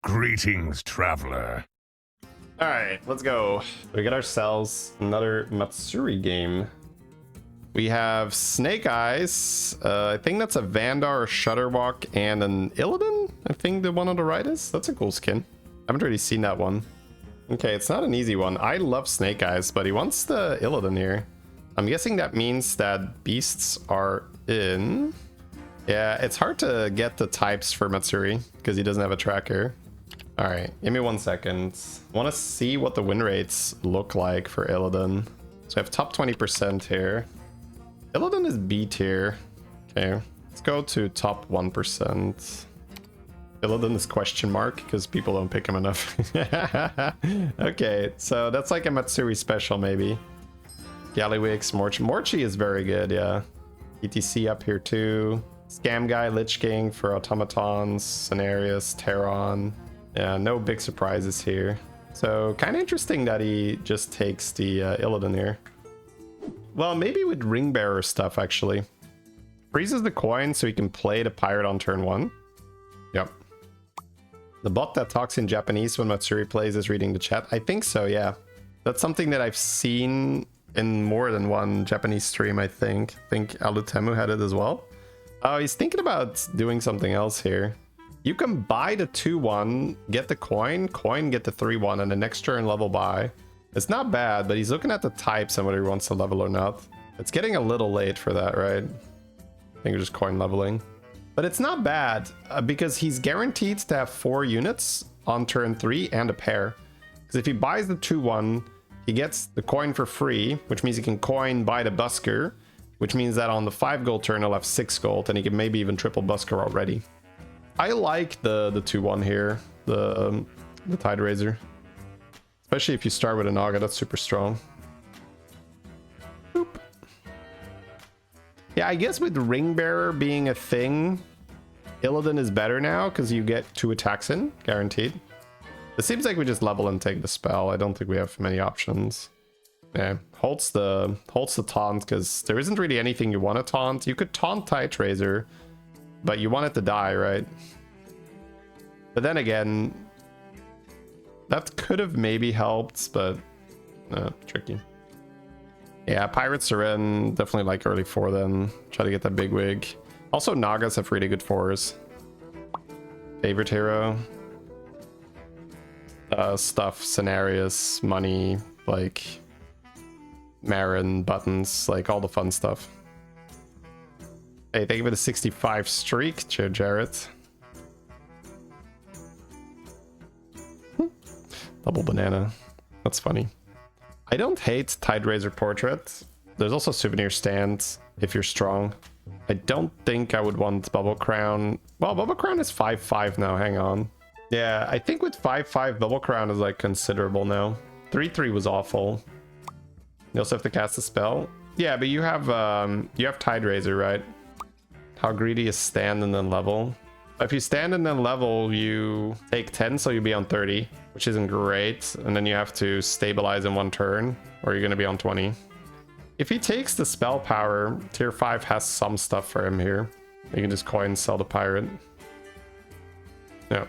Greetings, traveler. Alright, let's go. We get ourselves another Matsuri game. We have Snake Eyes. I think that's a Vandar, a Shutterwalk, and an Illidan. I think the one on the right is. That's a cool skin. I haven't really seen that one. Okay, it's not an easy one. I love Snake Eyes, but he wants the Illidan here. I'm guessing that means that beasts are in. Yeah, it's hard to get the types for Matsuri because he doesn't have a tracker. All right, give me 1 second. I want to see what the win rates look like for Illidan. So I have top 20% here. Illidan is B tier. Okay, let's go to top 1%. Illidan is question mark because people don't pick him enough. Okay, so that's like a Matsuri special maybe. Gallywix, Morchi is very good, yeah. ETC up here too. Scam Guy, Lich King for Automatons, Cenarius, Terran. Yeah, no big surprises here. So kind of interesting that he just takes the Illidan here. Well, maybe with Ring Bearer stuff actually. Freezes the coin so he can play the pirate on turn 1. Yep. The bot that talks in Japanese when Matsuri plays is reading the chat. I think so, yeah. That's something that I've seen in more than one Japanese stream, I think. I think Alutemu had it as well. Oh, he's thinking about doing something else here. You can buy the 2-1, get the coin, get the 3-1, and the next turn level buy. It's not bad, but he's looking at the types and whether he wants to level or not. It's getting a little late for that, right? I think we're just coin leveling. But it's not bad, because he's guaranteed to have 4 units on turn 3 and a pair. Because if he buys the 2-1, he gets the coin for free, which means he can coin buy the busker, which means that on the 5 gold turn he'll have 6 gold, and he can maybe even triple busker already. I like the 2-1 here, the Tide Razor. Especially if you start with a Naga, that's super strong. Boop. Yeah, I guess with Ring Bearer being a thing, Illidan is better now because you get 2 attacks in, guaranteed. It seems like we just level and take the spell. I don't think we have many options. Yeah, holds the taunt because there isn't really anything you want to taunt. You could taunt Tide Razor, but you want it to die, right? But then again, that could have maybe helped, but tricky. Yeah, Pirates are in. Definitely like early 4 then. Try to get that big wig. Also, Nagas have really good 4s. Favorite hero. Stuff, Cenarius, money, like Marin, buttons, like all the fun stuff. Hey, thank you for the 65 streak, Jarrett. Double banana. That's funny. I don't hate Tide Razor Portrait. There's also Souvenir Stand if you're strong. I don't think I would want Bubble Crown. Well, Bubble Crown is 5-5 now. Hang on. Yeah, I think with 5-5, Bubble Crown is like considerable now. 3-3 was awful. You also have to cast a spell. Yeah, but you have Tide Razor, right? How greedy is stand and then level? If you stand and then level, you take 10, so you'll be on 30, which isn't great. And then you have to stabilize in 1 turn, or you're going to be on 20. If he takes the spell power, tier 5 has some stuff for him here. You can just coin sell the pirate. Yeah.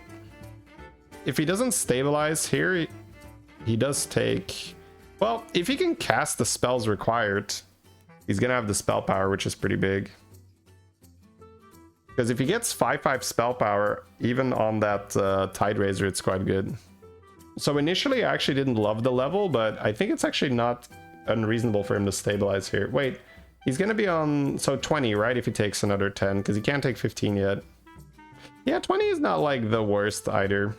If he doesn't stabilize here, he does take... Well, if he can cast the spells required, he's going to have the spell power, which is pretty big. Because if he gets 5-5 spell power, even on that Tide Razor, it's quite good. So initially, I actually didn't love the level, but I think it's actually not unreasonable for him to stabilize here. Wait, he's going to be on, so 20, right? If he takes another 10, because he can't take 15 yet. Yeah, 20 is not like the worst either.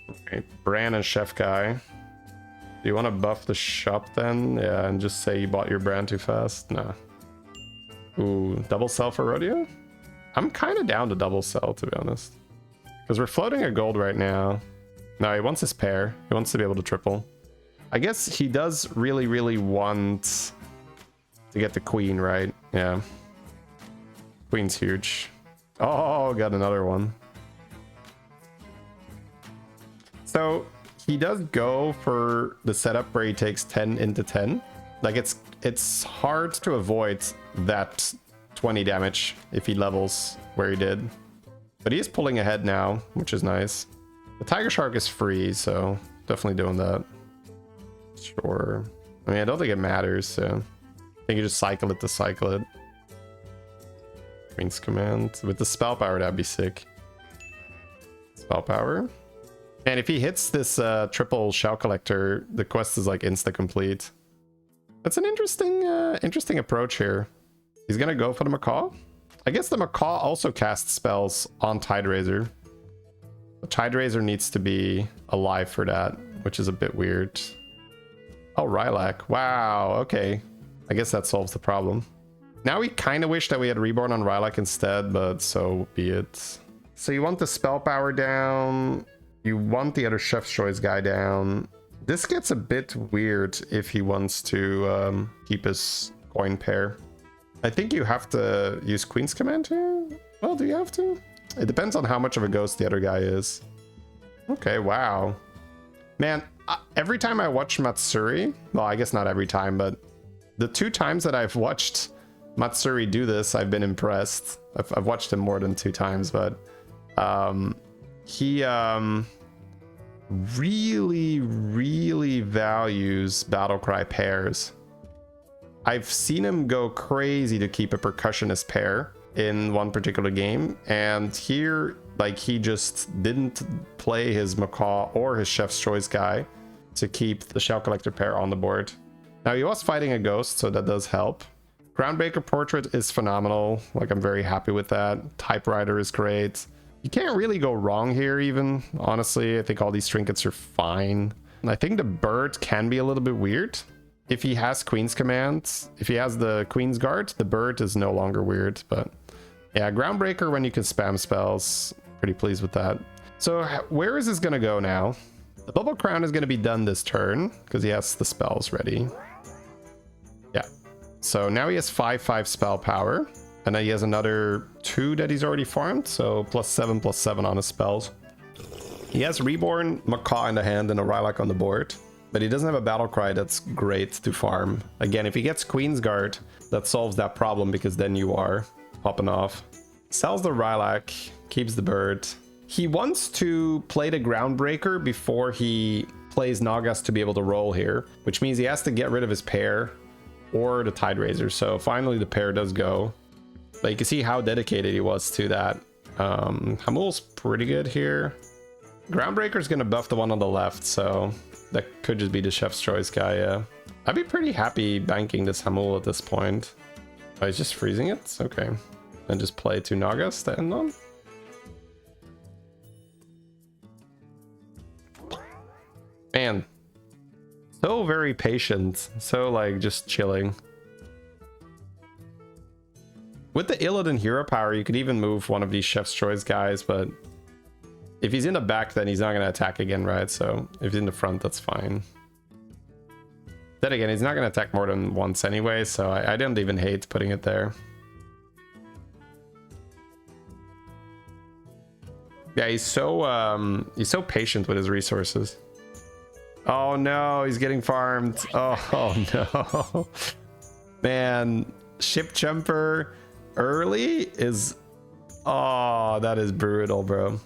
Okay, Bran and Chef Guy. Do you want to buff the shop then? Yeah, and just say you bought your brand too fast? Nah. Ooh, double sell for Rodeo? I'm kind of down to double sell, to be honest. Because we're floating a gold right now. No, he wants his pair. He wants to be able to triple. I guess he does really, really want to get the queen, right? Yeah. Queen's huge. Oh, got another one. So he does go for the setup where he takes 10 into 10. Like it's hard to avoid that 20 damage if he levels where he did. But he is pulling ahead now, which is nice. The Tiger Shark is free, so definitely doing that. Sure. I mean, I don't think it matters, so I think you just cycle it to cycle it. Queen's Command. With the spell power, that'd be sick. Spell power. And if he hits this triple shell collector, the quest is like insta complete. That's an interesting approach here. He's gonna go for the macaw. I guess the macaw also casts spells on Tide Razor. The Tide Razor needs to be alive for that, which is a bit weird. Oh, Rylak. Wow, okay. I guess that solves the problem. Now we kind of wish that we had Reborn on Rylak instead, but so be it. So you want the spell power down. You want the other Chef's Choice guy down. This gets a bit weird if he wants to keep his coin pair. I think you have to use Queen's Command here. Well, do you have to? It depends on how much of a ghost the other guy is. Okay, wow. Man, every time I watch Matsuri, well, I guess not every time, but the 2 times that I've watched Matsuri do this, I've been impressed. I've watched him more than 2 times, but he really values Battlecry pairs. I've seen him go crazy to keep a percussionist pair in one particular game, and here, like, he just didn't play his macaw or his Chef's Choice guy to keep the shell collector pair on the board. Now, he was fighting a ghost, so that does help. Groundbreaker Portrait is phenomenal. Like, I'm very happy with that. Typewriter is great. You can't really go wrong here even. Honestly, I think all these trinkets are fine. And I think the bird can be a little bit weird. If he has Queen's Command, if he has the Queen's Guard, the bird is no longer weird. But yeah, Groundbreaker when you can spam spells. Pretty pleased with that. So where is this going to go now? The Bubble Crown is going to be done this turn because he has the spells ready. Yeah. So now he has 5/5 spell power. And then he has another 2 that he's already farmed. So +7/+7 on his spells. He has Reborn, Macaw in the hand, and a Rylak on the board. But he doesn't have a Battle Cry that's great to farm. Again, if he gets Queen's Guard, that solves that problem because then you are popping off. Sells the Rylak, keeps the bird. He wants to play the Groundbreaker before he plays Nagas to be able to roll here, which means he has to get rid of his pair or the Tide Razor. So finally the pair does go. But you can see how dedicated he was to that. Hamul's pretty good here. Groundbreaker's gonna buff the one on the left, so that could just be the Chef's Choice guy, yeah. I'd be pretty happy banking this Hamul at this point. Oh, he's just freezing it? Okay. And just play 2 Nagas to end on. Man. So very patient. So, like, just chilling. With the Illidan hero power, you could even move one of these Chef's Choice guys, but if he's in the back, then he's not going to attack again, right? So if he's in the front, that's fine. Then again, he's not going to attack more than once anyway, so I didn't even hate putting it there. Yeah, he's so patient with his resources. Oh no, he's getting farmed. Oh no. Man, Ship Jumper early is... Oh, that is brutal, bro.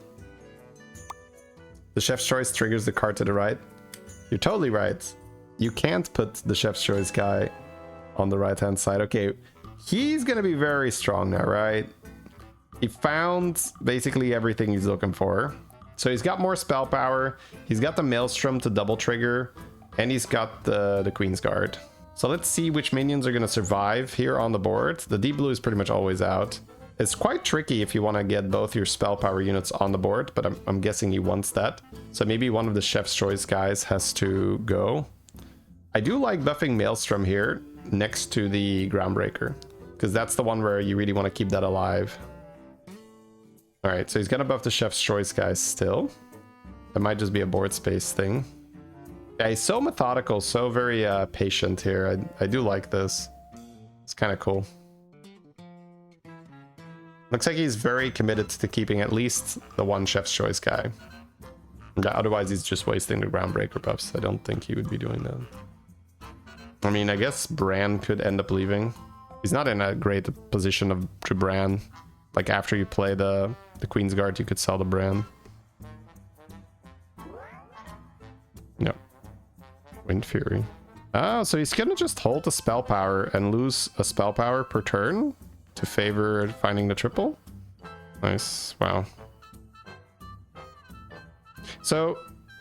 The Chef's Choice triggers the card to the right. You're totally right. You can't put the Chef's Choice guy on the right-hand side. Okay, he's gonna be very strong now, right? He found basically everything he's looking for. So he's got more spell power, he's got the Maelstrom to double trigger, and he's got the Queen's Guard. So let's see which minions are gonna survive here on the board. The deep blue is pretty much always out. It's quite tricky if you want to get both your spell power units on the board, but I'm guessing he wants that. So maybe one of the Chef's Choice guys has to go. I do like buffing Maelstrom here next to the Groundbreaker, because that's the one where you really want to keep that alive. All right, so he's gonna buff the Chef's Choice guys still. That might just be a board space thing. Yeah, he's so methodical, so very patient here. I do like this. It's kind of cool. Looks like he's very committed to keeping at least the one Chef's Choice guy. Yeah, otherwise he's just wasting the Groundbreaker buffs. I don't think he would be doing that. I mean, I guess Bran could end up leaving. He's not in a great position to Bran. Like after you play the the Queen's Guard, you could sell the Bran. No. Wind Fury. Oh, so he's gonna just hold the spell power and lose a spell power per turn to favor finding the triple? Nice. Wow. So,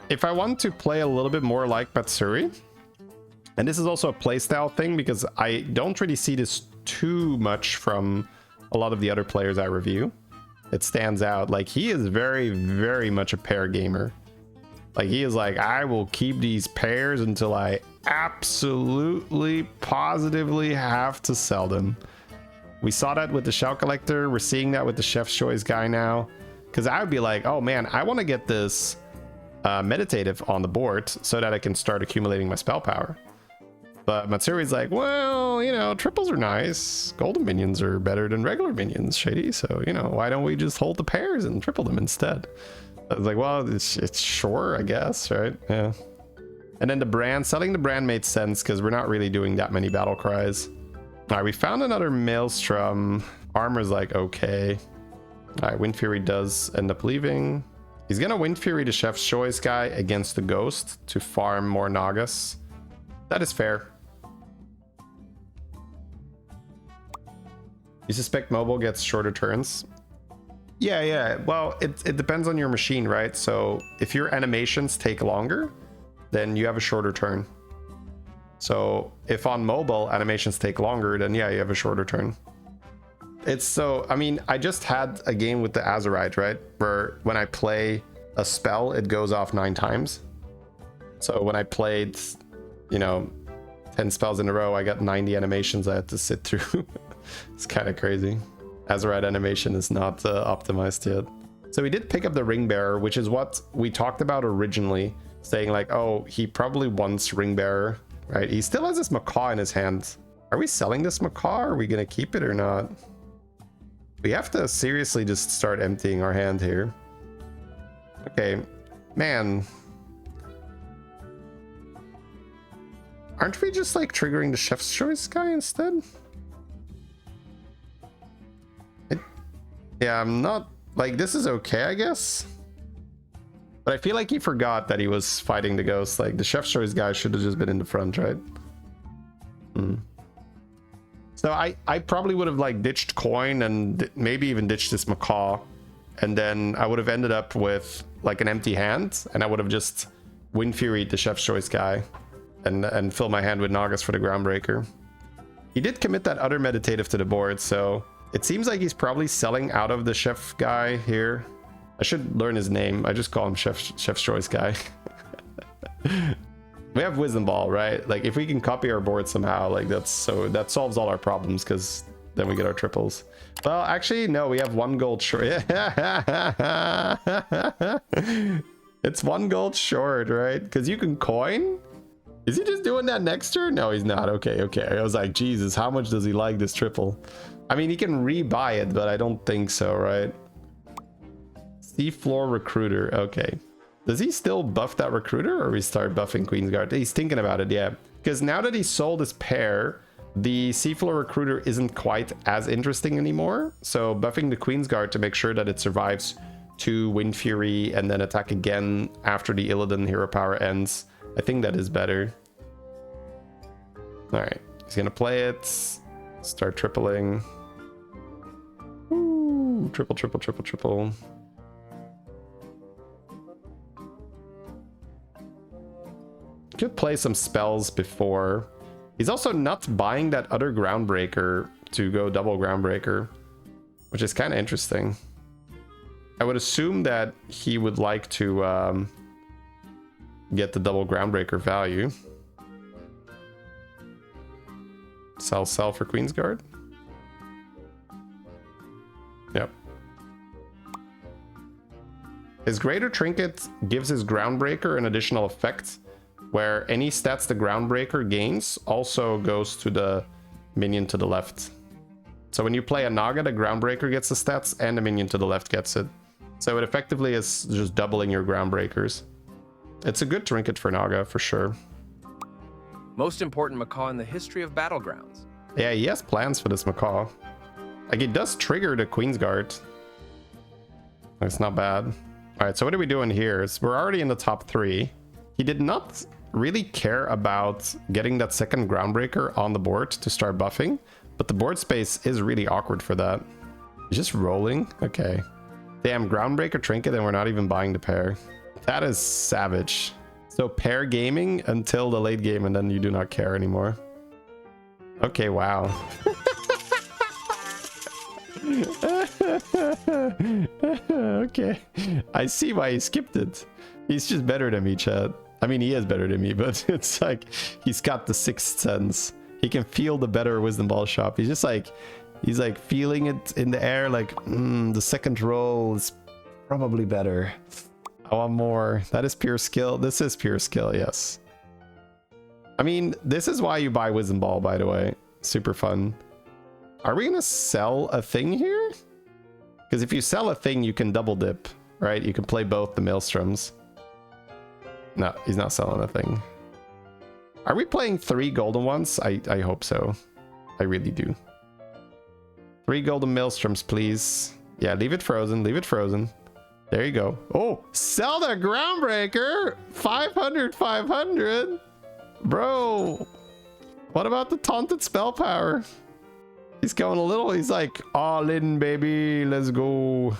if I want to play a little bit more like Matsuri, and this is also a playstyle thing because I don't really see this too much from a lot of the other players I review. It stands out. Like, he is very, very much a pair gamer. Like, he is like, I will keep these pairs until I absolutely, positively have to sell them. We saw that with the Shell Collector. We're seeing that with the Chef's Choice guy now. Because I would be like, oh man, I want to get this meditative on the board so that I can start accumulating my spell power. But Matsuri's like, well, you know, triples are nice. Golden minions are better than regular minions, Shady. So, you know, why don't we just hold the pairs and triple them instead? I was like, well, it's sure, I guess, right? Yeah. And then the Bran, selling the Bran made sense because we're not really doing that many battle cries. All right, we found another Maelstrom. Armor's like, okay. All right, Wind Fury does end up leaving. He's gonna Wind Fury the Chef's Choice guy against the Ghost to farm more Nagas. That is fair. You suspect mobile gets shorter turns? Yeah. Well, it depends on your machine, right? So if your animations take longer, then you have a shorter turn. So if on mobile animations take longer, then yeah, you have a shorter turn. It's so, I mean, I just had a game with the Azurite, right? Where when I play a spell, it goes off 9 times. So when I played, you know, 10 spells in a row, I got 90 animations I had to sit through. It's kind of crazy. Azurite animation is not optimized yet. So we did pick up the Ring Bearer, which is what we talked about originally, saying like, oh, he probably wants Ring Bearer, right? He still has this macaw in his hand. Are we selling this macaw? Are we gonna keep it or not? We have to seriously just start emptying our hand here. Okay, man. Aren't we just like triggering the Chef's Choice guy instead? Yeah, I'm not like, this is okay, I guess. But I feel like he forgot that he was fighting the Ghost. Like the Chef's Choice guy should have just been in the front, right? So I probably would have like ditched coin and maybe even ditched this macaw. And then I would have ended up with like an empty hand, and I would have just Wind Furied the Chef's Choice guy and fill my hand with Nagas for the Groundbreaker. He did commit that other meditative to the board, so it seems like he's probably selling out of the chef guy here. I should learn his name. I just call him Chef's Choice guy. We have Wisdomball, right? Like if we can copy our board somehow, like that solves all our problems because then we get our triples. Well, actually, no, we have 1 gold short. It's 1 gold short, right? Because you can coin. Is he just doing that next turn? No, he's not. Okay. I was like, Jesus, how much does he like this triple? I mean, he can rebuy it, but I don't think so, right? Seafloor Recruiter. Okay. Does he still buff that Recruiter, or we start buffing Queen's Guard? He's thinking about it, yeah. Because now that he sold his pair, the Seafloor Recruiter isn't quite as interesting anymore. So buffing the Queen's Guard to make sure that it survives 2 Wind Fury and then attack again after the Illidan hero power ends. I think that is better. All right, he's gonna play it. Start tripling. Ooh, triple. Could play some spells before. He's also not buying that other Groundbreaker to go double Groundbreaker, which is kind of interesting. I would assume that he would like to get the double Groundbreaker value. Sell for Queen's Guard. Yep. His Greater Trinket gives his Groundbreaker an additional effect where any stats the Groundbreaker gains also goes to the minion to the left. So when you play a Naga, the Groundbreaker gets the stats and the minion to the left gets it. So it effectively is just doubling your Groundbreakers. It's a good trinket for Naga, for sure. Most important macaw in the history of Battlegrounds. Yeah, he has plans for this macaw. Like, it does trigger the Queen's Guard. That's not bad. All right, so what are we doing here? So we're already in the top 3. He did not really care about getting that second Groundbreaker on the board to start buffing, but the board space is really awkward for that. He's just rolling? Okay. Damn, Groundbreaker Trinket and we're not even buying the pair. That is savage. So pair gaming until the late game and then you do not care anymore. Okay, wow. Okay. I see why he skipped it. He's just better than me, chat. I mean, he is better than me, but it's like he's got the sixth sense. He can feel the better Wisdomball shop. He's just like, he's like feeling it in the air, like, the second roll is probably better. I want more. That is pure skill. This is pure skill, yes. I mean, this is why you buy Wisdomball, by the way. Super fun. Are we gonna sell a thing here? Because if you sell a thing, you can double dip, right? You can play both the Maelstroms. No, he's not selling a thing. Are we playing 3 golden ones? I hope so. I really do. 3 golden Maelstroms, please. Yeah, leave it frozen. Leave it frozen. There you go. Oh, sell the Groundbreaker. 500, 500. Bro, what about the taunted spell power? He's going a little, he's like, all in, baby. Let's go.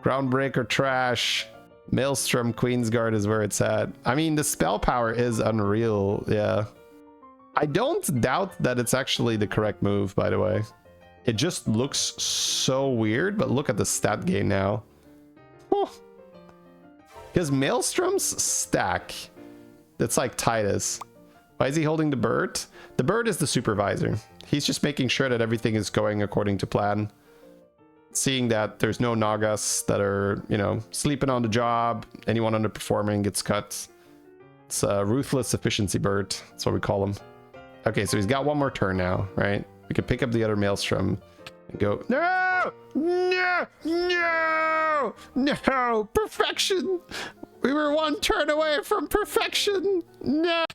Groundbreaker trash. Maelstrom Queensguard is where it's at. I mean, the spell power is unreal. Yeah. I don't doubt that it's actually the correct move, by the way. It just looks so weird, but look at the stat gain now. Because Maelstroms stack. That's like Titus. Why is he holding the bird? The bird is the supervisor. He's just making sure that everything is going according to plan. Seeing that there's no Nagas that are, you know, sleeping on the job. Anyone underperforming gets cut. It's a ruthless efficiency bird. That's what we call him. Okay, so he's got one more turn now, right? We could pick up the other Maelstrom and go, no! No! No! No! Perfection! We were one turn away from perfection! No!